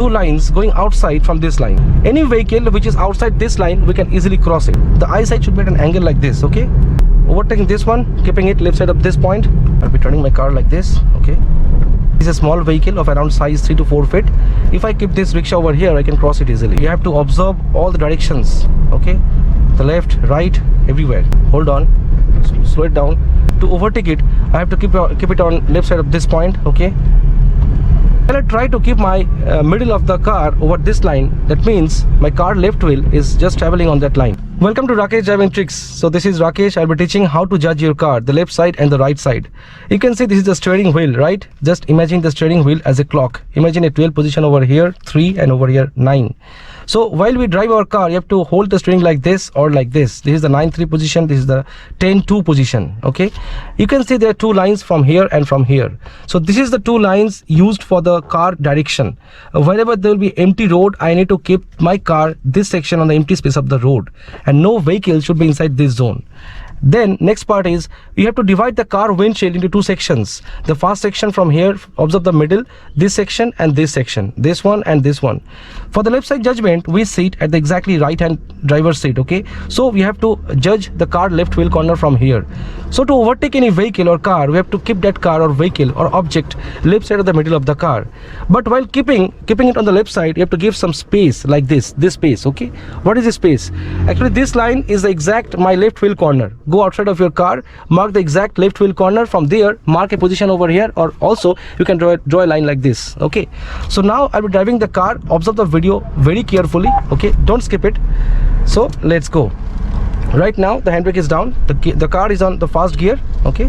two lines going outside from this line. Any vehicle which is outside this line, we can easily cross it. The eyesight should be at an angle like this, okay? Overtaking this one, keeping it left side of this point. I'll be turning my car like this, okay? This is a small vehicle of around size 3 to 4 feet. If I keep this rickshaw over here, I can cross it easily. You have to observe all the directions, okay? The left, right, everywhere. Hold on, slow it down. To overtake it, I have to keep it on left side of this point, okay? I try to keep my middle of the car over this line. That means my car left wheel is just traveling on that line. Welcome to Rakesh Driving Tricks. So this is Rakesh. I'll be teaching how to judge your car, the left side and the right side. You can see this is the steering wheel, right? Just imagine the steering wheel as a clock. Imagine a 12 position over here, 3, and over here 9. So while we drive our car, you have to hold the steering like this or like this. This is the 9-3 position. This is the 10-2 position, okay? You can see there are two lines from here and from here. So this is the two lines used for the car direction. Wherever there will be empty road, I need to keep my car this section on the empty space of the road, and no vehicle should be inside this zone. Then next part is you have to divide the car windshield into two sections. The first section from here, observe the middle, this section and this section, this one and this one. For the left side judgment, we sit at the exactly right hand driver's seat, okay? So we have to judge the car left wheel corner from here. So to overtake any vehicle or car, we have to keep that car or vehicle or object left side of the middle of the car. But while keeping it on the left side, you have to give some space like this space, okay? What is this space? Actually, this line is the exact my left wheel corner. Go outside of your car, mark the exact left wheel corner. From there, mark a position over here, or also you can draw a line like this, okay? So now I'll be driving the car. Observe the video very carefully, okay? Don't skip it. So let's go. Right now the handbrake is down, the car is on the fast gear, okay?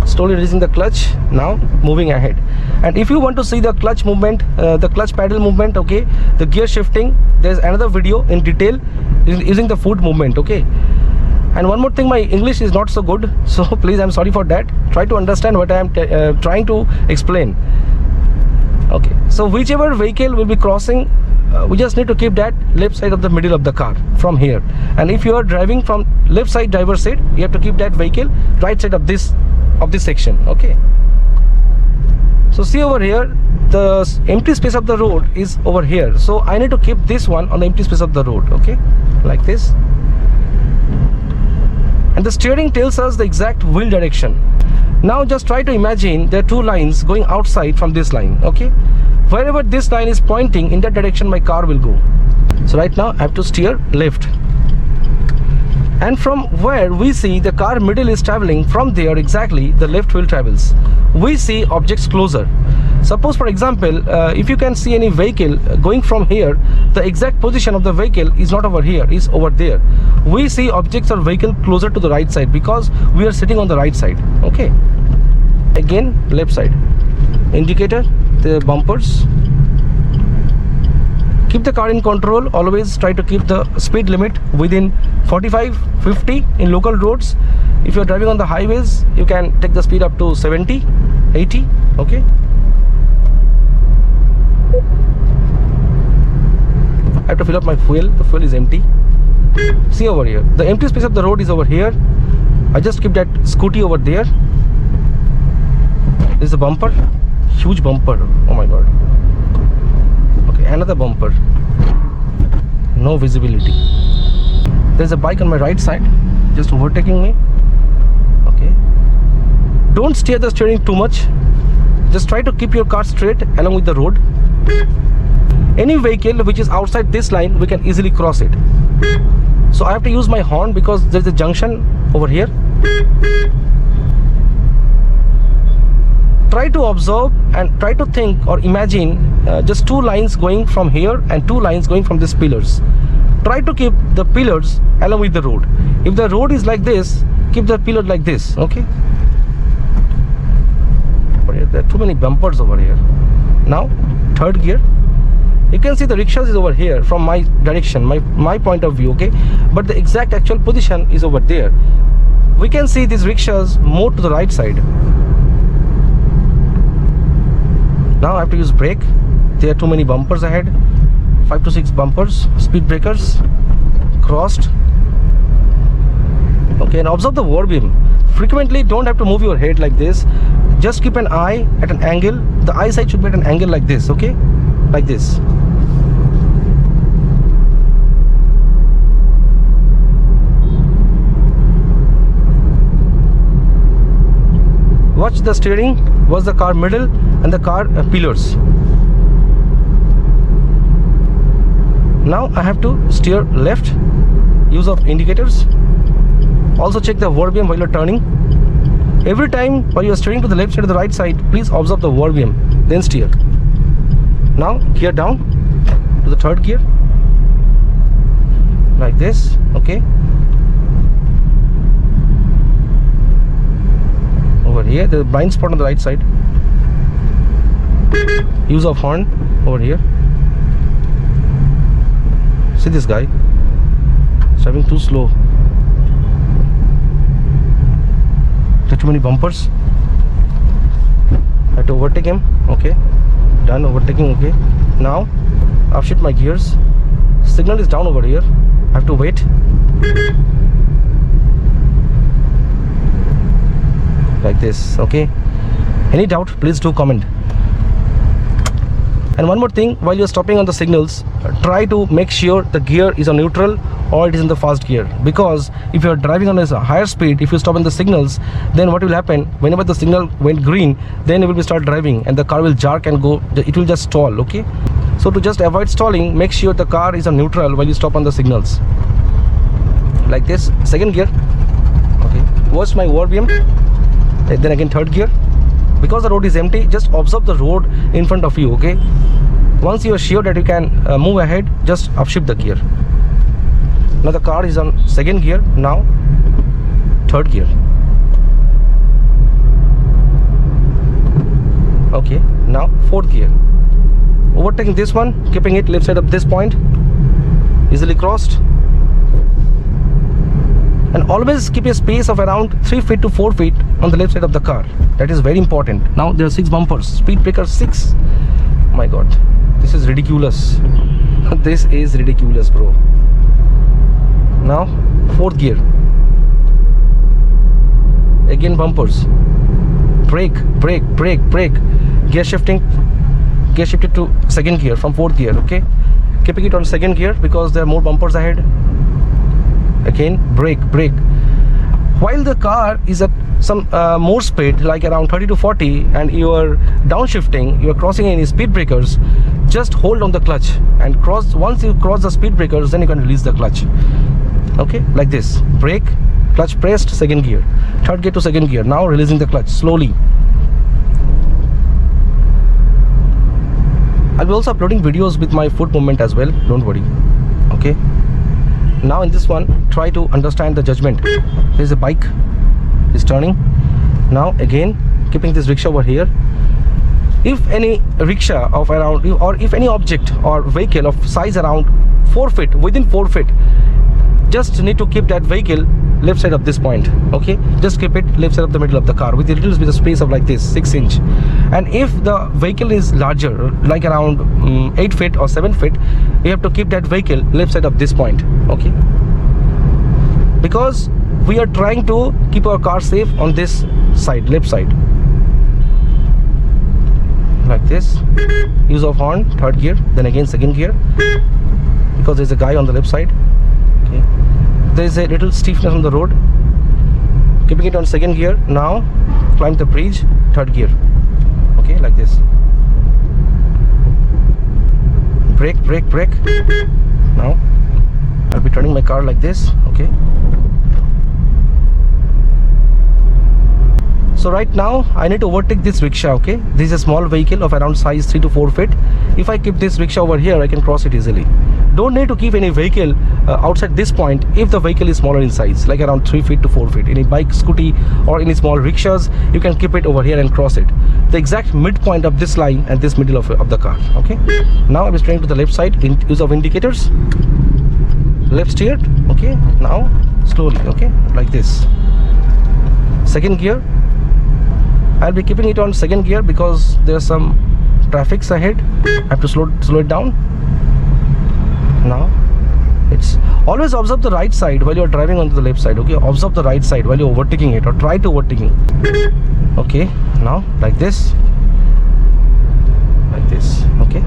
Slowly releasing the clutch, now moving ahead. And if you want to see the clutch movement, the clutch pedal movement, okay, the gear shifting, there's another video in detail using the foot movement, okay? And one more thing, my English is not so good, so please, I'm sorry for that. Try to understand what I am trying to explain. Okay, so whichever vehicle will be crossing, we just need to keep that left side of the middle of the car from here. And if you are driving from left side driver's seat, you have to keep that vehicle right side of this section, okay? So see over here, the empty space of the road is over here. So I need to keep this one on the empty space of the road, okay? Like this. And the steering tells us the exact wheel direction. Now just try to imagine there are two lines going outside from this line, okay? Wherever this line is pointing, in that direction my car will go. So right now I have to steer left. And from where we see the car middle is traveling, from there exactly the left wheel travels. We see objects closer. Suppose for example, if you can see any vehicle going from here, the exact position of the vehicle is not over here, is over there. We see objects or vehicle closer to the right side because we are sitting on the right side, okay? Again, left side. Indicator, the bumpers. Keep the car in control. Always try to keep the speed limit within 45, 50 in local roads. If you are driving on the highways, you can take the speed up to 70, 80, okay? I have to fill up my fuel. The fuel is empty. See over here, the empty space of the road is over here. I just keep that scooty over there. This is a bumper, huge bumper, oh my god. Okay, another bumper, no visibility. There's a bike on my right side just overtaking me, okay? Don't steer the steering too much. Just try to keep your car straight along with the road. Any vehicle which is outside this line, we can easily cross it. So I have to use my horn because there's a junction over here. Try to observe and try to think or imagine just two lines going from here and two lines going from these pillars. Try to keep the pillars along with the road. If the road is like this, keep the pillar like this, okay? But there are too many bumpers over here. Now, third gear. You can see the rickshaws is over here from my direction, my point of view, okay? But the exact actual position is over there. We can see these rickshaws more to the right side. Now I have to use brake. There are too many bumpers ahead. 5 to 6 bumpers, speed breakers, crossed. Okay, and observe the wall beam. Frequently don't have to move your head like this. Just keep an eye at an angle. The eyesight should be at an angle like this, okay? like this. Watch the steering, watch the car middle and the car pillars. Now I have to steer left, use of indicators. Also check the verb while you're turning. Every time while you're steering to the left side or the right side, please observe the verb, then steer. Now gear down to the third gear, like this, okay. Over here, there's a blind spot on the right side. Use of horn over here. See this guy, he's driving too slow. There are too many bumpers. I have to overtake him. Okay, done overtaking. Okay, now I've shifted my gears. Signal is down over here. I have to wait. Like this. Okay, any doubt, please do comment. And one more thing, while you're stopping on the signals, try to make sure the gear is on neutral or it is in the fast gear, because if you're driving on a higher speed, if you stop on the signals, then what will happen, whenever the signal went green, then it will start driving and the car will jerk and go, it will just stall. Okay, so to just avoid stalling, make sure the car is on neutral while you stop on the signals, like this. Second gear. Okay, watch my RPM. Then again third gear. Because the road is empty, just observe the road in front of you. Okay, once you are sure that you can move ahead, just upshift the gear. Now the car is on second gear. Now third gear. Okay, now fourth gear. Overtaking this one, keeping it left side of this point, easily crossed. And always keep a space of around 3 feet to 4 feet on the left side of the car. That is very important. Now there are 6 bumpers. Speed breaker 6. My god, this is ridiculous. This is ridiculous, bro. Now fourth gear. Again bumpers. Brake, brake, brake, brake. Gear shifting. Gear shifted to second gear from fourth gear. Okay, keeping it on second gear because there are more bumpers ahead. Again brake, brake. While the car is at some more speed, like around 30 to 40, and you are downshifting, you are crossing any speed breakers, just hold on the clutch and cross. Once you cross the speed breakers, then you can release the clutch. Okay, like this. Brake, clutch pressed, second gear, third gear to second gear. Now releasing the clutch slowly. I'll be also uploading videos with my foot movement as well, don't worry. Okay, now in this one, try to understand the judgment. There's a bike is turning. Now again, keeping this rickshaw over here. If any rickshaw of around, or if any object or vehicle of size around 4 feet, within 4 feet, just need to keep that vehicle left side of this point. Okay, just keep it left side of the middle of the car with a little bit of space of like this, 6 inch. And if the vehicle is larger, like around 8 feet or 7 feet, you have to keep that vehicle left side of this point. Okay, because we are trying to keep our car safe on this side, left side, like this. Use of horn, third gear, then again second gear, because there's a guy on the left side. Okay, there's a little stiffness on the road, keeping it on second gear. Now climb the bridge, third gear. Okay, like this. Brake, brake, brake. Now I'll be turning my car like this. Okay, so right now I need to overtake this rickshaw. Okay, this is a small vehicle of around size 3 to 4 feet. If I keep this rickshaw over here, I can cross it easily. Don't need to keep any vehicle outside this point if the vehicle is smaller in size, like around 3 feet to 4 feet. Any bike, scooty, or any small rickshaws, you can keep it over here and cross it. The exact midpoint of this line and this middle of the car. Okay, now I'm steering to the left side in use of indicators. Left steered. Okay, now slowly. Okay, like this. Second gear. I'll be keeping it on second gear because there's some traffic ahead. I have to slow it down. Now it's always observe the right side while you're driving onto the left side. Okay, observe the right side while you're overtaking it, or try to overtaking. Okay, now like this, like this. Okay,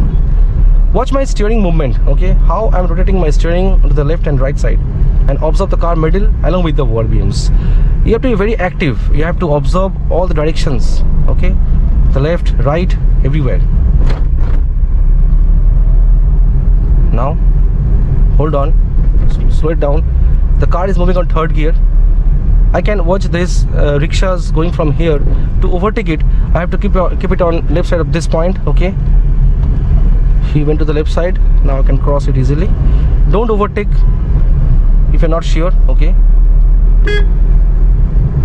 Watch my steering movement, okay, how I'm rotating my steering to the left and right side, and observe the car middle along with the wall beams. You have to be very active. You have to observe all the directions, okay, the left, right, everywhere. Now hold on, slow it down. The car is moving on third gear. I can watch this rickshaws going from here. To overtake it, I have to keep it on left side of this point, okay. He went to the left side. Now I can cross it easily. Don't overtake if you're not sure, okay.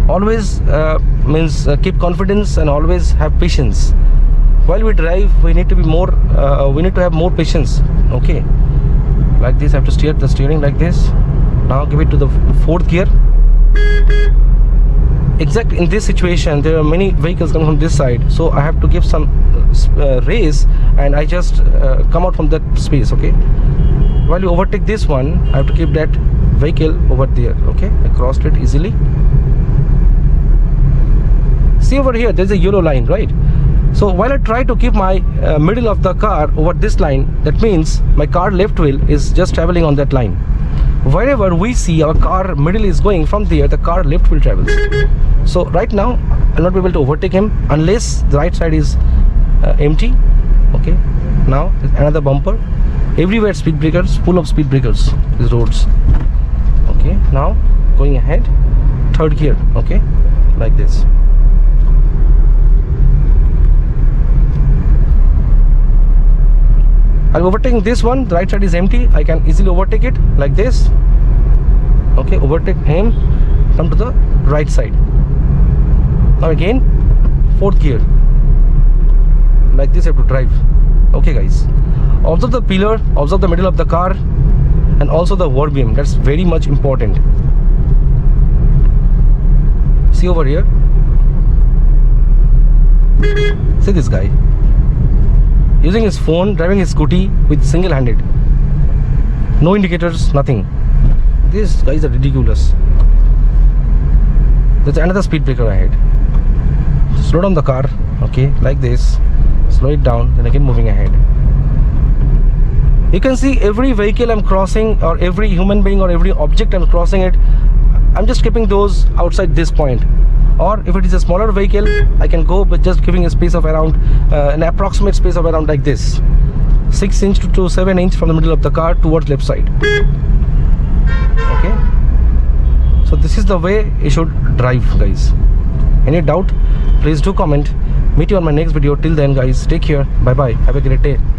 Always keep confidence and always have patience. While we drive, we need to be more we need to have more patience, okay. Like this, I have to steer the steering like this. Now give it to the fourth gear. Exactly in this situation, there are many vehicles coming from this side, so I have to give some race, and I just come out from that space, okay. While you overtake this one, I have to keep that vehicle over there, okay. I crossed it easily. See over here, there's a yellow line, right? So while I try to keep my middle of the car over this line, that means my car left wheel is just traveling on that line. Wherever we see our car middle is going, from there the car left wheel travels. So right now I'll not be able to overtake him unless the right side is empty, okay. Now there's another bumper. Everywhere speed breakers, full of speed breakers, these roads, okay. Now going ahead, third gear, okay, like this. I'm overtaking this one, the right side is empty. I can easily overtake it like this, okay. Overtake him, come to the right side. Now again, fourth gear, like this I have to drive, okay guys. Observe the pillar, observe the middle of the car, and also the wall beam. That's very much important. See over here, see this guy using his phone, driving his scooty with single-handed, no indicators, nothing. These guys are ridiculous. There's another speed breaker ahead. Slow down the car, okay, like this. Slow it down, then again moving ahead. You can see every vehicle I'm crossing, or every human being, or every object I'm crossing it, I'm just keeping those outside this point. Or if it is a smaller vehicle, I can go but just giving a space of around an approximate space of around like this, 6 inch to 7 inch from the middle of the car towards left side, okay. So this is the way you should drive, guys. Any doubt, please do comment. Meet you on my next video. Till then guys, take care, bye bye, have a great day.